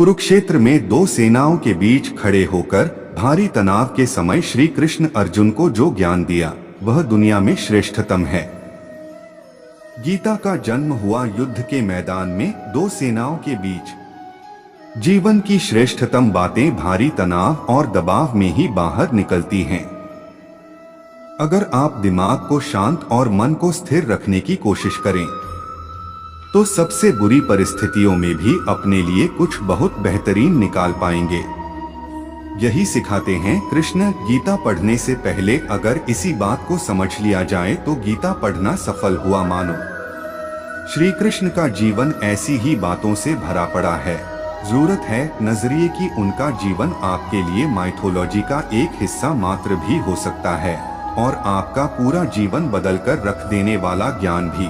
कुरुक्षेत्र में दो सेनाओं के बीच खड़े होकर भारी तनाव के समय श्री कृष्ण अर्जुन को जो ज्ञान दिया वह दुनिया में श्रेष्ठतम है। गीता का जन्म हुआ युद्ध के मैदान में दो सेनाओं के बीच। जीवन की श्रेष्ठतम बातें भारी तनाव और दबाव में ही बाहर निकलती हैं। अगर आप दिमाग को शांत और मन को स्थिर रखने की कोशिश करें तो सबसे बुरी परिस्थितियों में भी अपने लिए कुछ बहुत बेहतरीन निकाल पाएंगे। यही सिखाते हैं कृष्ण। गीता पढ़ने से पहले अगर इसी बात को समझ लिया जाए तो गीता पढ़ना सफल हुआ मानो। श्री कृष्ण का जीवन ऐसी ही बातों से भरा पड़ा है। जरूरत है नजरिए की उनका जीवन आपके लिए माइथोलॉजी का एक हिस्सा मात्र भी हो सकता है और आपका पूरा जीवन बदलकर रख देने वाला ज्ञान भी।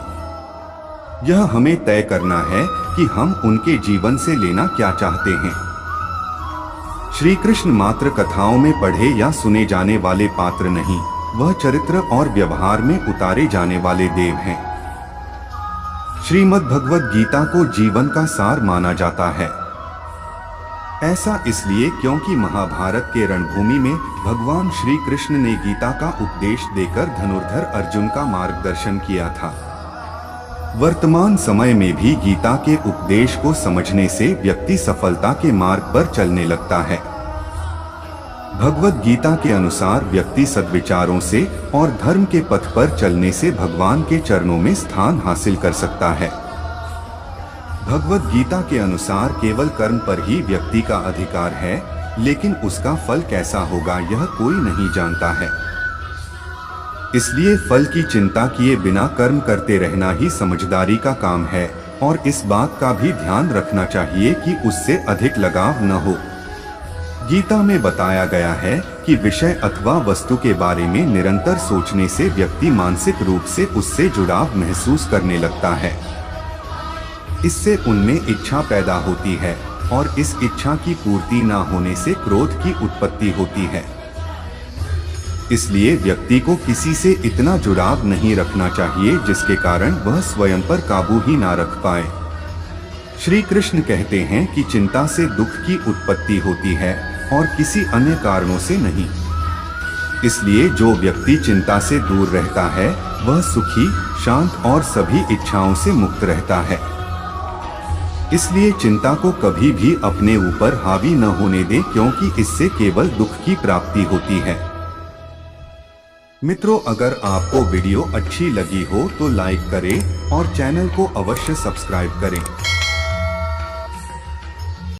यह हमें तय करना है कि हम उनके जीवन से लेना क्या चाहते हैं। श्री कृष्ण मात्र कथाओं में पढ़े या सुने जाने वाले पात्र नहीं, वह चरित्र और व्यवहार में उतारे जाने वाले देव हैं। श्रीमद् भगवद गीता को जीवन का सार माना जाता है। ऐसा इसलिए क्योंकि महाभारत के रणभूमि में भगवान श्री कृष्ण ने गीता का उपदेश देकर धनुर्धर अर्जुन का मार्गदर्शन किया था। वर्तमान समय में भी गीता के उपदेश को समझने से व्यक्ति सफलता के मार्ग पर चलने लगता है। भगवद गीता के अनुसार व्यक्ति सद्विचारों से और धर्म के पथ पर चलने से भगवान के चरणों में स्थान हासिल कर सकता है। भगवद गीता के अनुसार केवल कर्म पर ही व्यक्ति का अधिकार है, लेकिन उसका फल कैसा होगा यह कोई नहीं जानता है। इसलिए फल की चिंता किए बिना कर्म करते रहना ही समझदारी का काम है और इस बात का भी ध्यान रखना चाहिए कि उससे अधिक लगाव न हो। गीता में बताया गया है कि विषय अथवा वस्तु के बारे में निरंतर सोचने से व्यक्ति मानसिक रूप से उससे जुड़ाव महसूस करने लगता है। इससे उनमें इच्छा पैदा होती है और इस इच्छा की पूर्ति न होने से क्रोध की उत्पत्ति होती है। इसलिए व्यक्ति को किसी से इतना जुड़ाव नहीं रखना चाहिए जिसके कारण वह स्वयं पर काबू ही ना रख पाए। श्री कृष्ण कहते हैं कि चिंता से दुख की उत्पत्ति होती है और किसी अन्य कारणों से नहीं। इसलिए जो व्यक्ति चिंता से दूर रहता है वह सुखी, शांत और सभी इच्छाओं से मुक्त रहता है। इसलिए चिंता को कभी भी अपने ऊपर हावी न होने दें, क्योंकि इससे केवल दुख की प्राप्ति होती है। मित्रों, अगर आपको वीडियो अच्छी लगी हो तो लाइक करें और चैनल को अवश्य सब्सक्राइब करें।